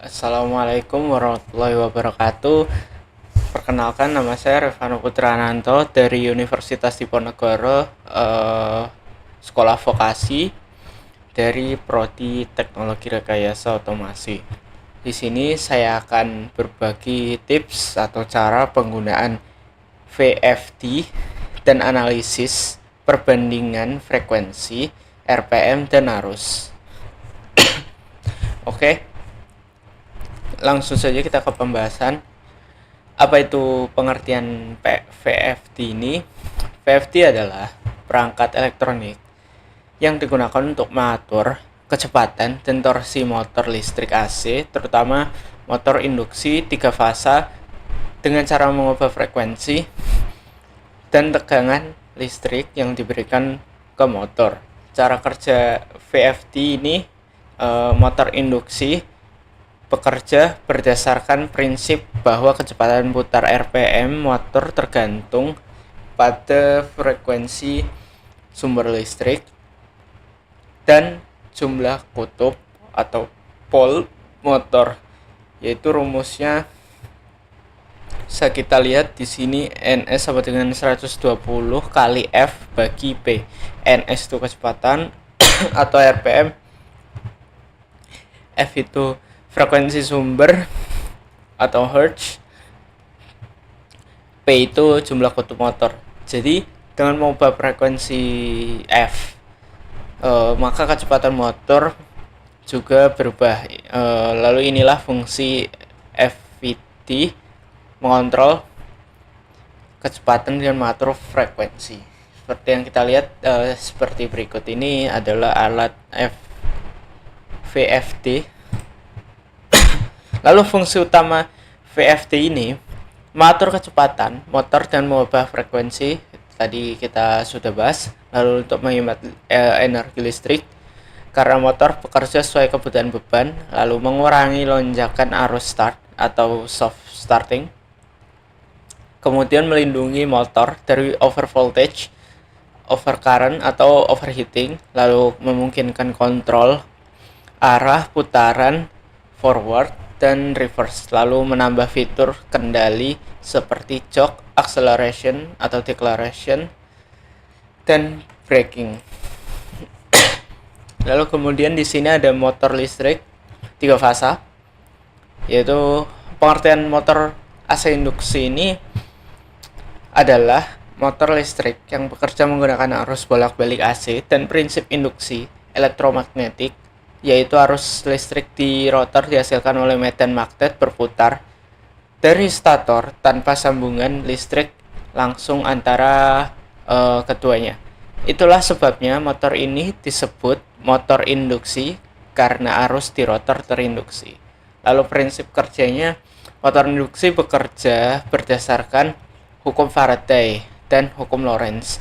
Assalamualaikum warahmatullahi wabarakatuh. Perkenalkan, nama saya Revano Putrananto dari Universitas Diponegoro, Sekolah Vokasi dari Prodi Teknologi Rekayasa Otomasi. Di sini saya akan berbagi tips atau cara penggunaan VFD dan analisis perbandingan frekuensi, RPM, dan arus. Oke, langsung saja kita ke pembahasan. Apa itu pengertian VFD ini? VFD adalah perangkat elektronik yang digunakan untuk mengatur kecepatan dan torsi motor listrik AC, terutama motor induksi 3 fasa, dengan cara mengubah frekuensi dan tegangan listrik yang diberikan ke motor. Cara kerja VFD ini, motor induksi bekerja berdasarkan prinsip bahwa kecepatan putar RPM motor tergantung pada frekuensi sumber listrik dan jumlah kutub atau pole motor, yaitu rumusnya bisa kita lihat di sini. NS sama dengan 120 kali F bagi P. NS itu kecepatan atau RPM, F itu frekuensi sumber atau hertz, P itu jumlah kutub motor. Jadi dengan mengubah frekuensi F, maka kecepatan motor juga berubah. Lalu inilah fungsi FVT, mengontrol kecepatan dan mengatur frekuensi. Seperti yang kita lihat, seperti berikut ini adalah alat VFD. Lalu fungsi utama VFD ini mengatur kecepatan motor dan mengubah frekuensi. Tadi kita sudah bahas. Lalu untuk menghemat energi listrik, karena motor bekerja sesuai kebutuhan beban, lalu mengurangi lonjakan arus start atau soft starting. Kemudian melindungi motor dari overvoltage, overcurrent atau overheating, lalu memungkinkan kontrol arah putaran forward dan reverse, lalu menambah fitur kendali seperti jog, acceleration atau deceleration, dan braking. Lalu kemudian di sini ada motor listrik 3 fasa, yaitu pengertian motor AC induksi ini adalah motor listrik yang bekerja menggunakan arus bolak-balik AC dan prinsip induksi elektromagnetik, yaitu arus listrik di rotor dihasilkan oleh medan magnet berputar dari stator tanpa sambungan listrik langsung antara keduanya. Itulah sebabnya motor ini disebut motor induksi, karena arus di rotor terinduksi. Lalu prinsip kerjanya, motor induksi bekerja berdasarkan hukum Faraday dan hukum Lorentz.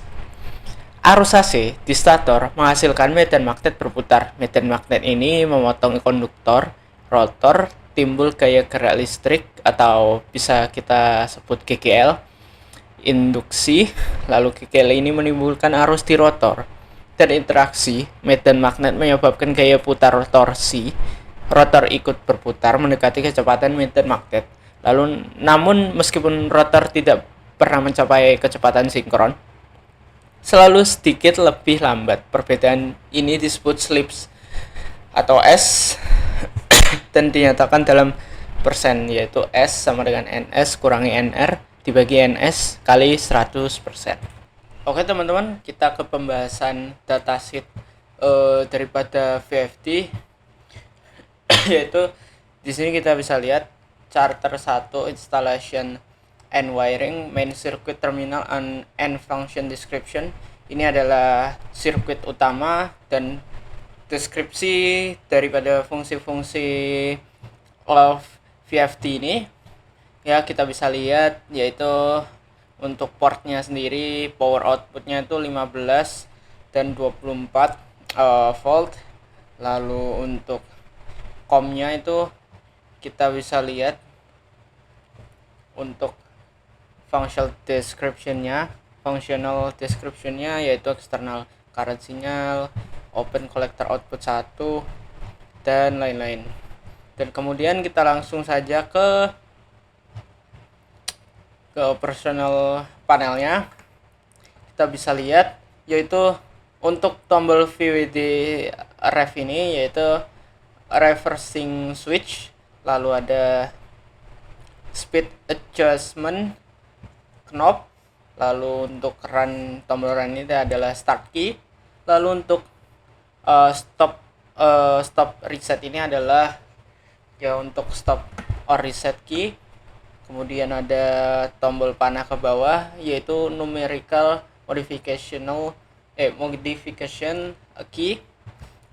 Arus AC di stator menghasilkan medan magnet berputar. Medan magnet ini memotong konduktor rotor, timbul gaya gerak listrik atau bisa kita sebut GGL induksi. Lalu GGL ini menimbulkan arus di rotor dan interaksi medan magnet menyebabkan gaya putar torsi. Rotor ikut berputar mendekati kecepatan medan magnet. Lalu namun meskipun rotor tidak pernah mencapai kecepatan sinkron, selalu sedikit lebih lambat. Perbedaan ini disebut slips atau S dan dinyatakan dalam persen, yaitu S sama dengan NS kurangi NR dibagi NS kali 100%. Oke teman-teman, kita ke pembahasan datasheet daripada VFD. Yaitu di sini kita bisa lihat charter 1 installation and wiring, main circuit terminal and function description. Ini adalah sirkuit utama dan deskripsi daripada fungsi-fungsi of VFD ini. Ya, kita bisa lihat yaitu untuk portnya sendiri, power outputnya itu 15 dan 24 volt. Lalu untuk COM-nya itu kita bisa lihat untuk functional description-nya yaitu external current signal, open collector output 1, dan lain-lain. Dan kemudian kita langsung saja ke operational panelnya. Kita bisa lihat yaitu untuk tombol VWD ref ini yaitu reversing switch, lalu ada speed adjustment knob, lalu untuk tombol run ini adalah start key, lalu untuk stop reset ini adalah ya untuk stop or reset key. Kemudian ada tombol panah ke bawah yaitu numerical modification key.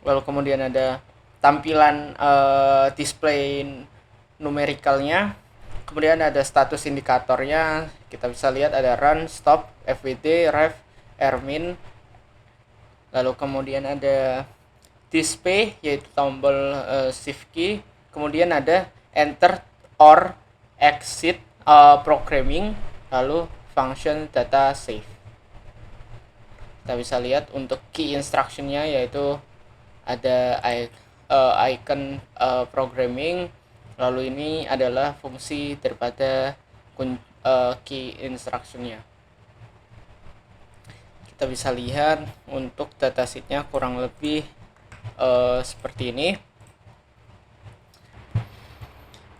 Lalu kemudian ada tampilan display numericalnya. Kemudian ada status indikatornya. Kita bisa lihat ada run, stop, FWD, ref, min. Lalu kemudian ada display yaitu tombol shift key. Kemudian ada enter or exit programming, lalu function data save. Kita bisa lihat untuk key instructionnya yaitu ada icon programming, lalu ini adalah fungsi daripada key instructionnya. Kita bisa lihat untuk datasheetnya kurang lebih seperti ini.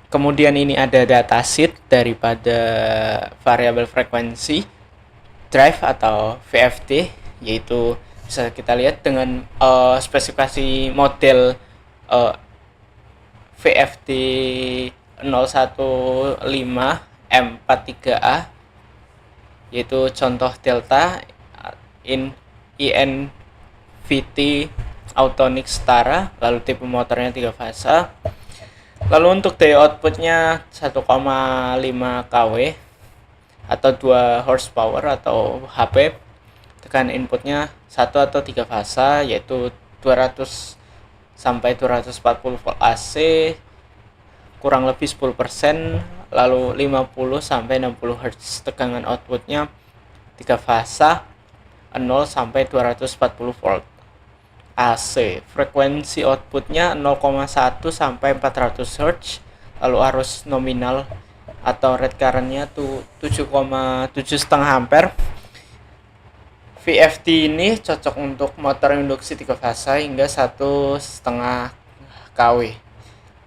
Kemudian ini ada datasheet daripada variabel frekuensi drive atau VFD, yaitu bisa kita lihat dengan spesifikasi model VFD 015M43A, yaitu contoh delta INVT Autonic Setara, lalu tipe motornya 3 fasa. Lalu untuk daya outputnya 1,5 kW atau 2 horsepower atau HP. Tekan inputnya 1 atau 3 fasa yaitu 200 sampai 240 volt AC, kurang lebih 10%, lalu 50 sampai 60 Hz. Tegangan outputnya 3 fasa 0 sampai 240 volt AC. Frekuensi outputnya 0,1 sampai 400 Hz, lalu arus nominal atau rate currentnya tuh 7,5 ampere. VFD ini cocok untuk motor induksi 3 fasa hingga 1,5 kW.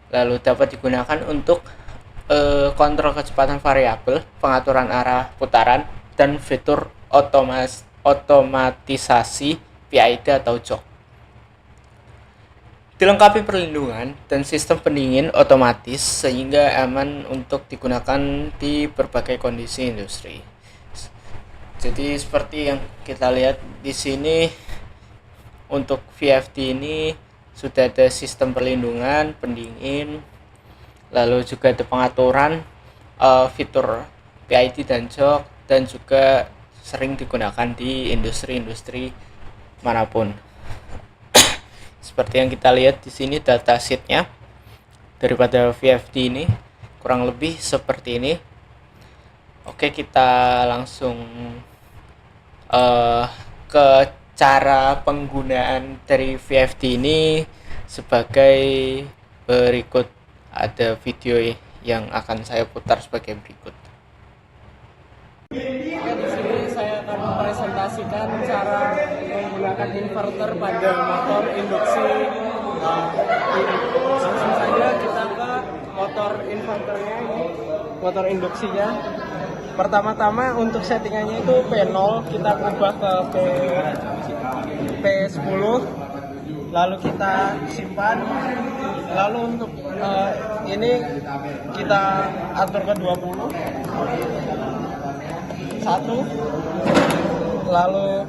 Lalu dapat digunakan untuk kontrol kecepatan variabel, pengaturan arah putaran, dan fitur otomatisasi PID atau jok. Dilengkapi perlindungan dan sistem pendingin otomatis sehingga aman untuk digunakan di berbagai kondisi industri. Jadi seperti yang kita lihat di sini, untuk VFD ini sudah ada sistem perlindungan, pendingin, lalu juga ada pengaturan fitur PID dan jok, dan juga sering digunakan di industri-industri manapun. Seperti yang kita lihat di sini datasheetnya daripada VFD ini kurang lebih seperti ini. Oke, kita langsung ke cara penggunaan dari VFD ini sebagai berikut. Ada video yang akan saya putar sebagai berikut. Di sini saya akan mempresentasikan cara menggunakan inverter pada motor induksi. Langsung saja kita ke motor inverternya ini, motor induksinya. Pertama-tama untuk settingannya itu P0, kita ubah ke P10, lalu kita simpan. Lalu untuk ini kita atur ke 20. 1, lalu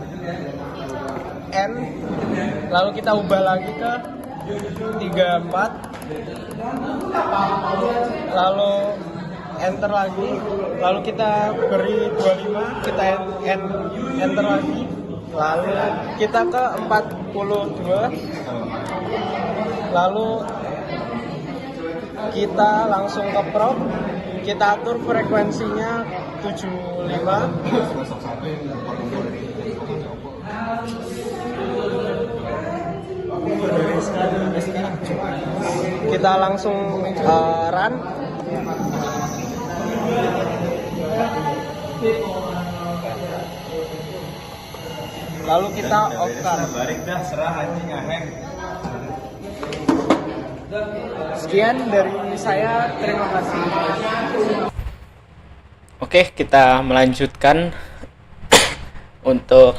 N, lalu kita ubah lagi ke 34, lalu enter lagi, lalu kita beri 25, kita enter lagi, lalu kita ke 42, lalu kita langsung ke prop, kita atur frekuensinya 75, Kita langsung run. Lalu kita off kan. Sekian dari saya, terima kasih. Oke, kita melanjutkan untuk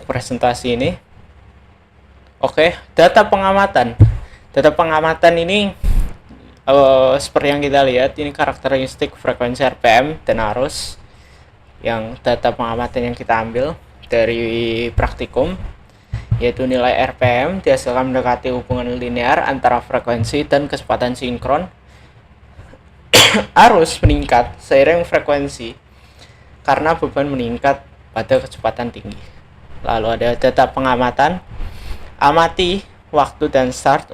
presentasi ini. Oke, data pengamatan. Data pengamatan ini seperti yang kita lihat, ini karakteristik frekuensi RPM dan arus yang data pengamatan yang kita ambil dari praktikum, yaitu nilai RPM dihasilkan mendekati hubungan linear antara frekuensi dan kecepatan sinkron. Arus meningkat seiring frekuensi karena beban meningkat pada kecepatan tinggi. Lalu ada data pengamatan, amati waktu dan start,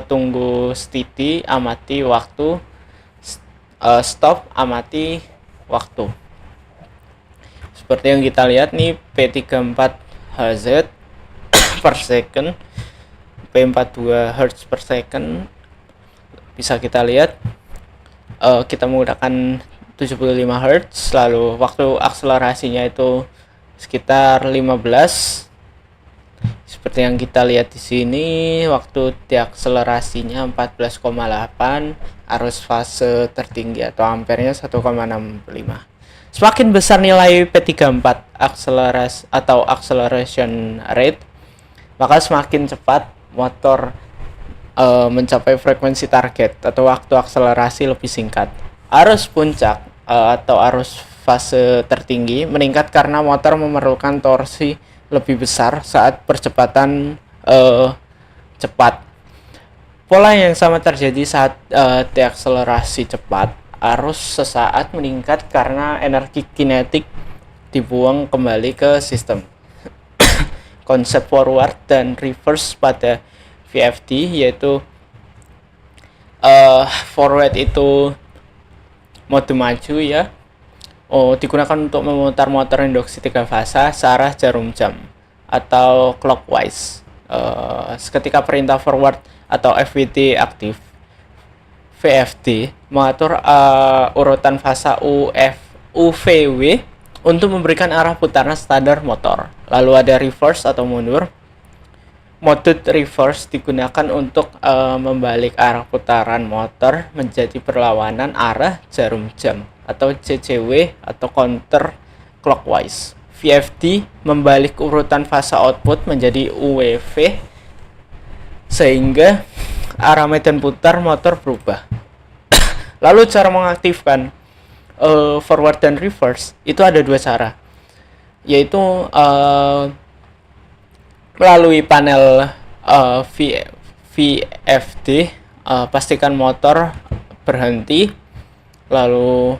tunggu steady, amati waktu, stop, amati waktu. Seperti yang kita lihat nih, P34 Hz per second, P42 Hz per second. Bisa kita lihat kita menggunakan 75 Hz, lalu waktu akselerasinya itu sekitar 15. Seperti yang kita lihat di sini, waktu diakselerasinya 14,8, arus fase tertinggi atau ampernya 1,65. Semakin besar nilai P34 akselerasi atau acceleration rate, maka semakin cepat motor mencapai frekuensi target atau waktu akselerasi lebih singkat. Arus puncak atau arus fase tertinggi meningkat karena motor memerlukan torsi lebih besar saat percepatan cepat. Pola yang sama terjadi saat deakselerasi cepat. Arus sesaat meningkat karena energi kinetik dibuang kembali ke sistem. Konsep forward dan reverse pada VFD, yaitu forward itu mode maju ya, digunakan untuk memutar motor induksi 3 fasa searah jarum jam atau clockwise. Ketika perintah forward atau FVD aktif, VFD mengatur urutan fasa UVW untuk memberikan arah putaran standar motor. Lalu ada reverse atau mundur. Mode reverse digunakan untuk membalik arah putaran motor menjadi berlawanan arah jarum jam atau CCW atau counter clockwise. VFD membalik urutan fasa output menjadi UWV sehingga arah medan putar motor berubah. Lalu cara mengaktifkan forward dan reverse itu ada dua cara, yaitu melalui panel VFD, pastikan motor berhenti, lalu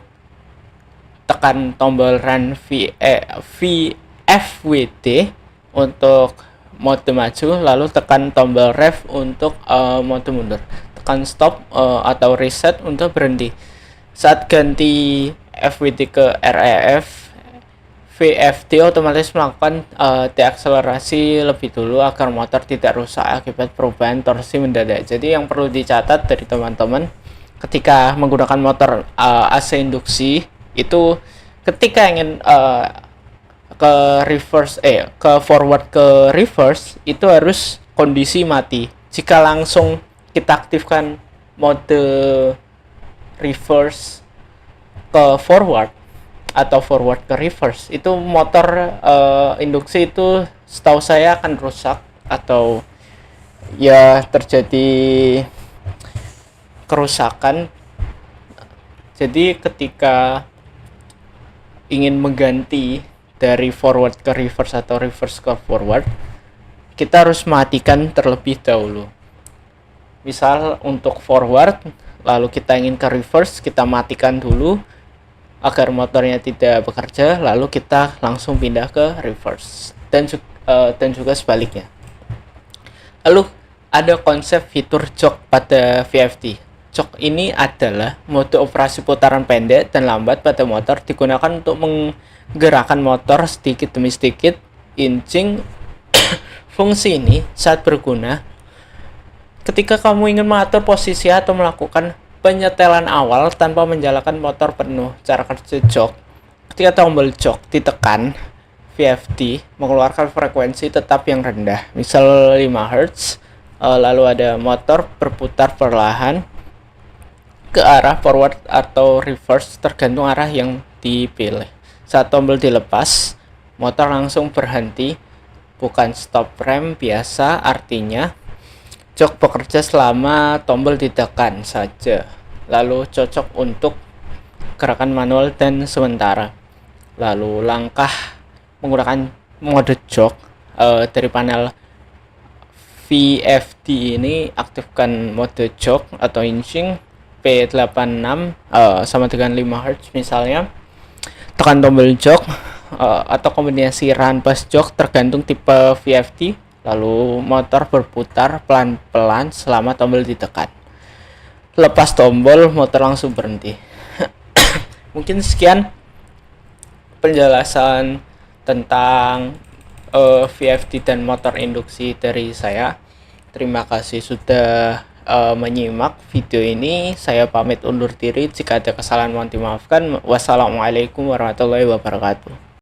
tekan tombol run VFWD untuk mode maju, lalu tekan tombol rev untuk mode mundur, tekan stop atau reset untuk berhenti. Saat ganti FWD ke REF, VFD otomatis melakukan deakselerasi lebih dulu agar motor tidak rusak akibat perubahan torsi mendadak. Jadi yang perlu dicatat dari teman-teman ketika menggunakan motor AC induksi itu, ketika ingin ke forward ke reverse itu harus kondisi mati. Jika langsung kita aktifkan mode reverse ke forward atau forward ke reverse, itu motor induksi itu setahu saya akan rusak atau ya terjadi kerusakan. Jadi ketika ingin mengganti dari forward ke reverse atau reverse ke forward, kita harus matikan terlebih dahulu. Misal untuk forward, lalu kita ingin ke reverse, kita matikan dulu agar motornya tidak bekerja, lalu kita langsung pindah ke reverse, dan juga sebaliknya. Lalu ada konsep fitur jog pada VFD. Jog ini adalah mode operasi putaran pendek dan lambat pada motor, digunakan untuk menggerakkan motor sedikit demi sedikit inching. Fungsi ini saat berguna ketika kamu ingin mengatur posisi atau melakukan penyetelan awal tanpa menjalankan motor penuh. Cara kerja jok: ketika tombol jok ditekan, VFD mengeluarkan frekuensi tetap yang rendah, misal 5 Hz. Lalu ada motor berputar perlahan ke arah forward atau reverse tergantung arah yang dipilih. Saat tombol dilepas, motor langsung berhenti, bukan stop rem biasa, artinya jok bekerja selama tombol ditekan saja. Lalu cocok untuk gerakan manual dan sementara. Lalu langkah menggunakan mode jok dari panel VFD ini, aktifkan mode jok atau inching P86 sama dengan 5 Hz misalnya. Tekan tombol jok atau kombinasi run bass jok tergantung tipe VFD. Lalu motor berputar pelan-pelan selama tombol ditekan. Lepas tombol, motor langsung berhenti. Mungkin sekian penjelasan tentang VFD dan motor induksi dari saya. Terima kasih sudah menyimak video ini. Saya pamit undur diri. Jika ada kesalahan mohon dimaafkan. Wassalamualaikum warahmatullahi wabarakatuh.